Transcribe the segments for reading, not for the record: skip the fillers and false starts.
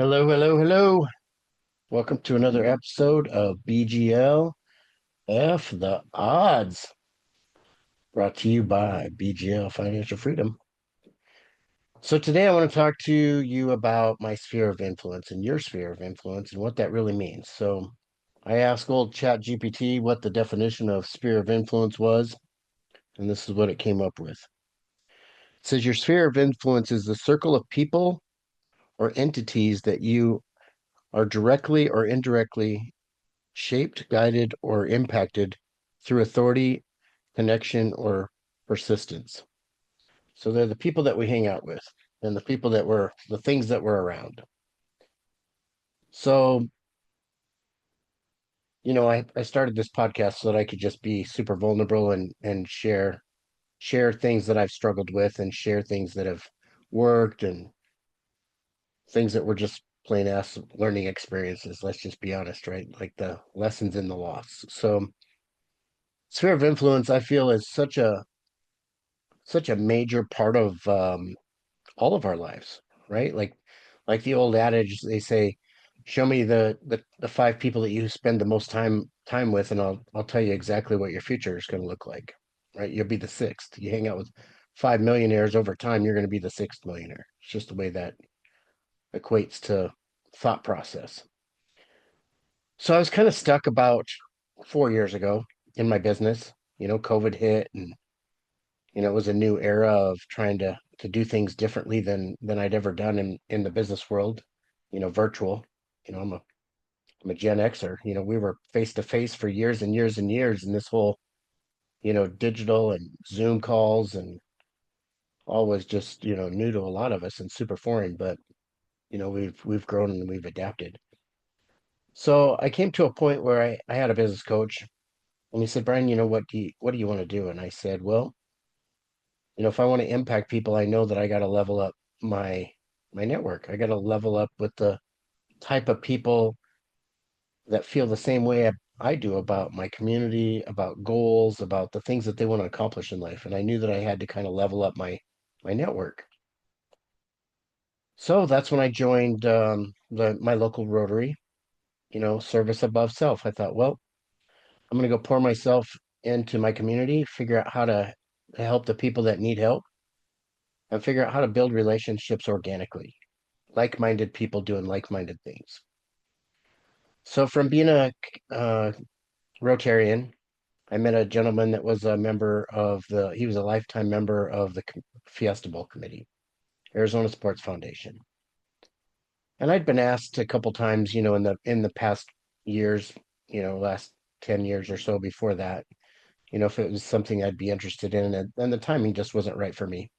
Hello, hello, hello. Welcome to another episode of BGL F the Odds, brought to you by BGL Financial Freedom. So, today I want to talk to you about my sphere of influence and your sphere of influence and what that really means. So, I asked old ChatGPT what the definition of sphere of influence was, and this is what it came up with. It says your sphere of influence is the circle of people or entities that you are directly or indirectly shaped, guided, or impacted through authority, connection, or persistence. So they're the people that we hang out with and the people that were the things that we're around. So, I started this podcast so that I could just be super vulnerable and share things that I've struggled with and share things that have worked and things that were just plain ass learning experiences. Let's just be honest, right? Like the lessons in the loss. So sphere of influence, I feel, is such a major part of all of our lives, right? Like the old adage, they say, "Show me the five people that you spend the most time with, and I'll tell you exactly what your future is going to look like." Right? You'll be the sixth. You hang out with five millionaires over time, you're going to be the sixth millionaire. It's just the way that equates to thought process. So I was kind of stuck about 4 years ago in my business. COVID hit, and it was a new era of trying to do things differently than I'd ever done in the business world, virtual. I'm a Gen Xer. We were face to face for years and years and years, and this whole, digital and Zoom calls and all was just, new to a lot of us and super foreign, but we've grown and we've adapted. So I came to a point where I had a business coach, and he said, "Brian, what do you want to do?" And I said, "Well, if I want to impact people, I know that I got to level up my network. I got to level up with the type of people that feel the same way I do about my community, about goals, about the things that they want to accomplish in life." And I knew that I had to kind of level up my network. So that's when I joined my local Rotary. Service above self. I thought, well, I'm going to go pour myself into my community, figure out how to help the people that need help, and figure out how to build relationships organically, like-minded people doing like-minded things. So from being a uh, Rotarian, I met a gentleman that was a member of he was a lifetime member of the Fiesta Bowl Committee, Arizona Sports Foundation. And I'd been asked a couple times, in the past years, last 10 years or so before that, if it was something I'd be interested in, and the timing just wasn't right for me.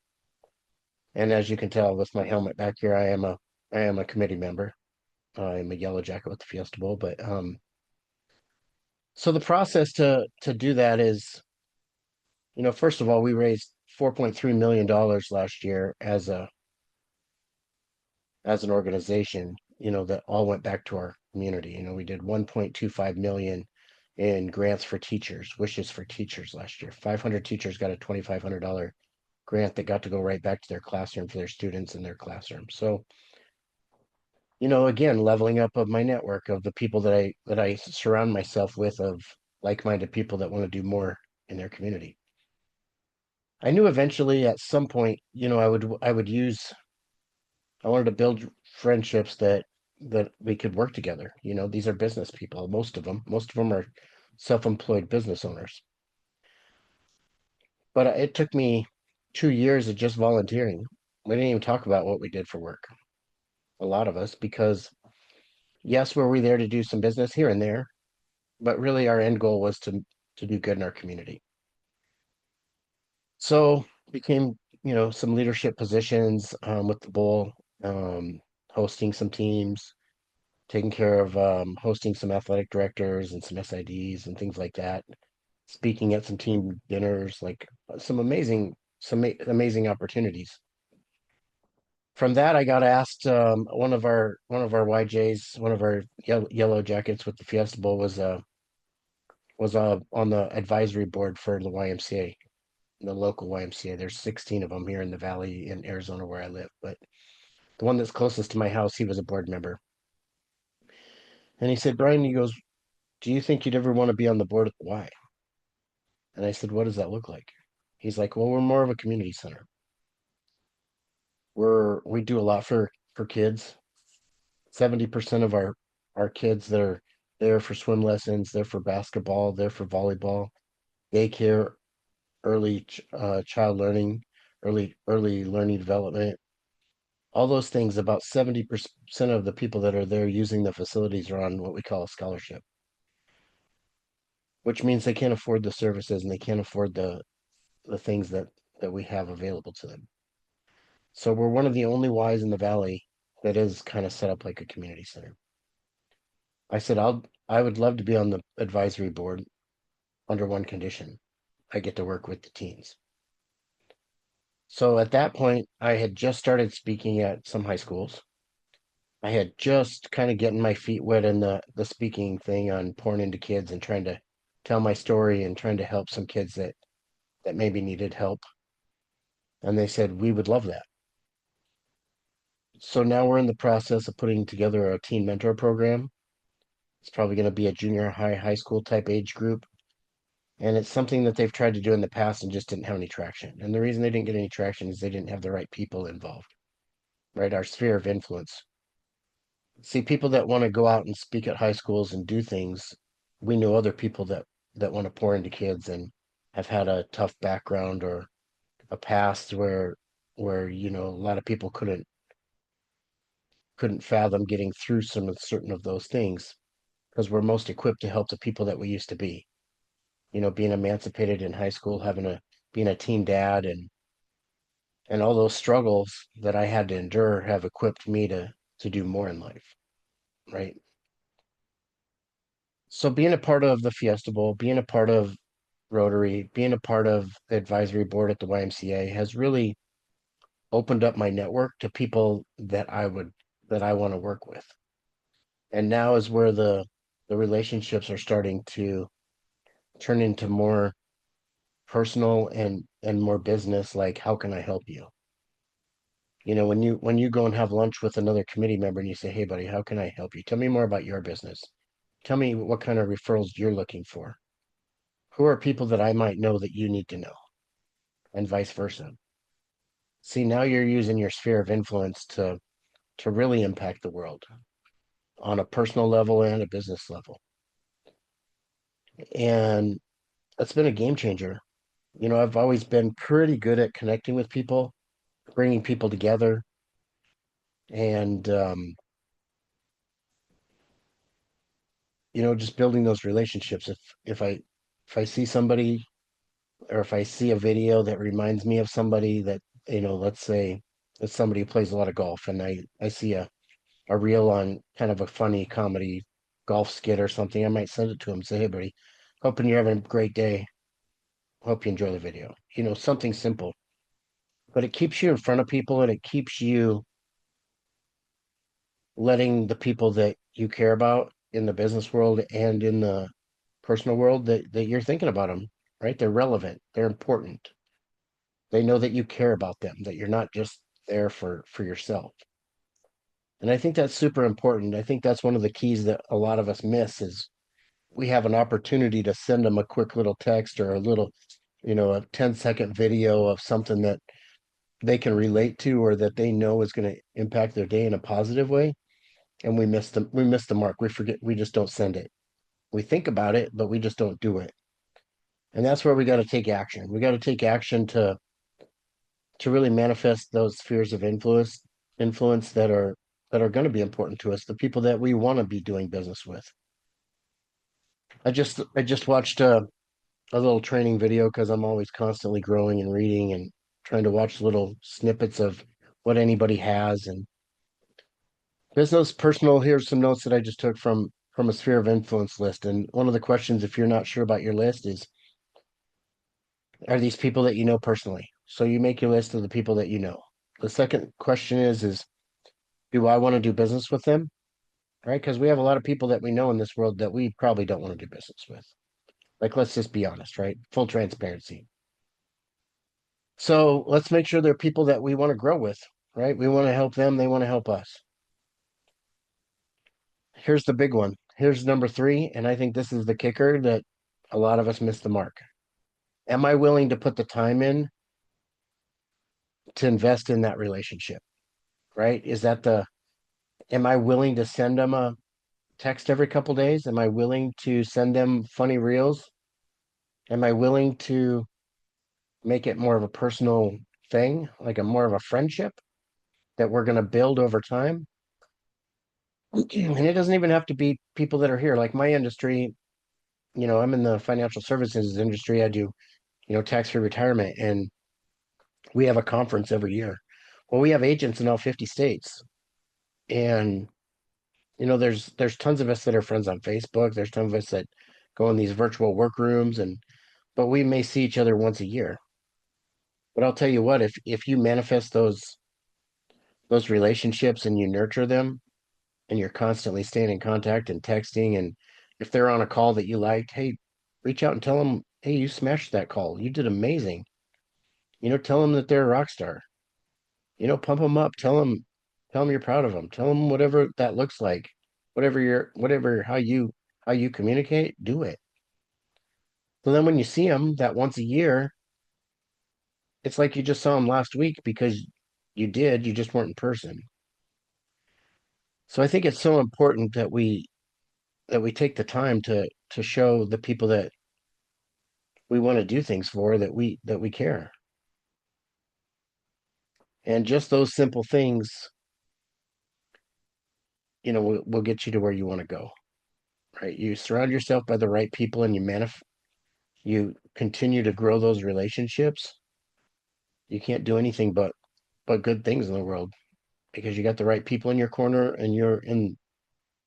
And as you can tell with my helmet back here, I am a committee member. I'm a yellow jacket with the Fiesta Bowl, but so the process to do that is, first of all, we raised $4.3 million last year as an organization, that all went back to our community. We did 1.25 million in grants for teachers, wishes for teachers last year. 500 teachers got a $2,500 grant that got to go right back to their classroom for their students in their classroom. So, again, leveling up of my network of the people that I surround myself with, of like-minded people that want to do more in their community. I knew eventually at some point, I wanted to build friendships that we could work together. These are business people, most of them are self-employed business owners. But it took me 2 years of just volunteering. We didn't even talk about what we did for work, a lot of us, because yes, were we there to do some business here and there, but really our end goal was to do good in our community. So became, some leadership positions with the bowl, um, hosting some teams, taking care of hosting some athletic directors and some SIDs and things like that, speaking at some team dinners, like some amazing opportunities. From that, I got asked, one of our YJs, one of our yellow jackets with the Fiesta Bowl was on the advisory board for the YMCA, the local YMCA. There's 16 of them here in the valley in Arizona where I live, but the one that's closest to my house, he was a board member. And he said, Brian, he goes, do you think you'd ever want to be on the board at the Y? And I said, what does that look like? He's like, well, we're more of a community center. We do a lot for kids. 70% of our kids that are there for swim lessons, they're for basketball, they're for volleyball, daycare, early child learning, early learning development, all those things. About 70% of the people that are there using the facilities are on what we call a scholarship, which means they can't afford the services and they can't afford the things that we have available to them. So we're one of the only Ys in the valley that is kind of set up like a community center. I said I would love to be on the advisory board under one condition. I get to work with the teens. So at that point, I had just started speaking at some high schools. I had just kind of getting my feet wet in the speaking thing on pouring into kids and trying to tell my story and trying to help some kids that maybe needed help. And they said, we would love that. So now we're in the process of putting together a teen mentor program. It's probably going to be a junior high school type age group. And it's something that they've tried to do in the past and just didn't have any traction. And the reason they didn't get any traction is they didn't have the right people involved, right? Our sphere of influence. See, people that want to go out and speak at high schools and do things, we know other people that want to pour into kids and have had a tough background or a past where a lot of people couldn't fathom getting through some of certain of those things because we're most equipped to help the people that we used to be. Being emancipated in high school, being a teen dad and all those struggles that I had to endure have equipped me to do more in life, right? So being a part of the Fiesta Bowl, being a part of Rotary, being a part of the advisory board at the YMCA has really opened up my network to people that I want to work with. And now is where the relationships are starting to turn into more personal and more business, like how can I help you? When you go and have lunch with another committee member and you say, hey buddy, how can I help you? Tell me more about your business. Tell me what kind of referrals you're looking for. Who are people that I might know that you need to know? And vice versa. See, now you're using your sphere of influence to really impact the world on a personal level and a business level. And that's been a game changer. I've always been pretty good at connecting with people, bringing people together, and just building those relationships. If I see somebody or if I see a video that reminds me of somebody that, let's say it's somebody who plays a lot of golf and I see a reel on kind of a funny comedy golf skit or something, I might send it to him, say, hey buddy, hoping you're having a great day. Hope you enjoy the video. Something simple. But it keeps you in front of people and it keeps you letting the people that you care about in the business world and in the personal world that you're thinking about them, right? They're relevant, they're important. They know that you care about them, that you're not just there for yourself. And I think that's super important. I think that's one of the keys that a lot of us miss is we have an opportunity to send them a quick little text or a little, a 10-second video of something that they can relate to or that they know is going to impact their day in a positive way. And we miss the mark. We forget, we just don't send it. We think about it, but we just don't do it. And that's where we got to take action. We got to take action to really manifest those spheres of influence that are going to be important to us, the people that we want to be doing business with. I just watched a little training video because I'm always constantly growing and reading and trying to watch little snippets of what anybody has and business, personal. Here's some notes that I just took from a sphere of influence list. And one of the questions, if you're not sure about your list, is are these people that you know personally? So you make your list of the people that you know. The second question is do I want to do business with them? Right? Because we have a lot of people that we know in this world that we probably don't want to do business with. Like, let's just be honest, right? Full transparency. So let's make sure they're people that we want to grow with. right? We want to help them, they want to help us. Here's the big one. Here's number three, and I think this is the kicker that a lot of us miss the mark. Am I willing to put the time in to invest in that relationship? Right? Am I willing to send them a text every couple days? Am I willing to send them funny reels? Am I willing to make it more of a personal thing, like a more of a friendship that we're going to build over time? And it doesn't even have to be people that are here. Like my industry, I'm in the financial services industry. I do, tax-free retirement, and we have a conference every year. Well, we have agents in all 50 states. And, there's tons of us that are friends on Facebook. There's tons of us that go in these virtual work rooms, but we may see each other once a year. But I'll tell you what, if you manifest those relationships and you nurture them and you're constantly staying in contact and texting, and if they're on a call that you liked, hey, reach out and tell them, hey, you smashed that call. You did amazing. Tell them that they're a rock star. Pump them up. Tell them you're proud of them. Tell them whatever that looks like, whatever how you communicate, do it. So then when you see them that once a year, it's like you just saw them last week because you just weren't in person. So I think it's so important that we take the time to show the people that we want to do things for that we care. And just those simple things, will get you to where you want to go. Right? You surround yourself by the right people and you continue to grow those relationships. You can't do anything but good things in the world because you got the right people in your corner and you're in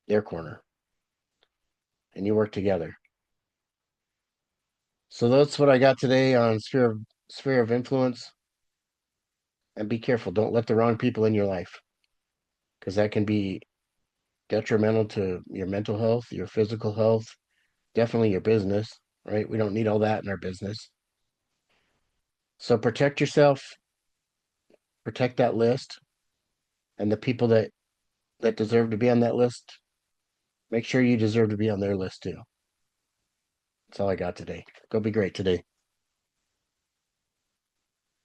their corner and you work together. So that's what I got today on sphere of influence. And be careful, don't let the wrong people in your life because that can be detrimental to your mental health, your physical health, definitely your business, right? We don't need all that in our business. So protect yourself, protect that list, and the people that deserve to be on that list, make sure you deserve to be on their list too. That's all I got today. Go be great today.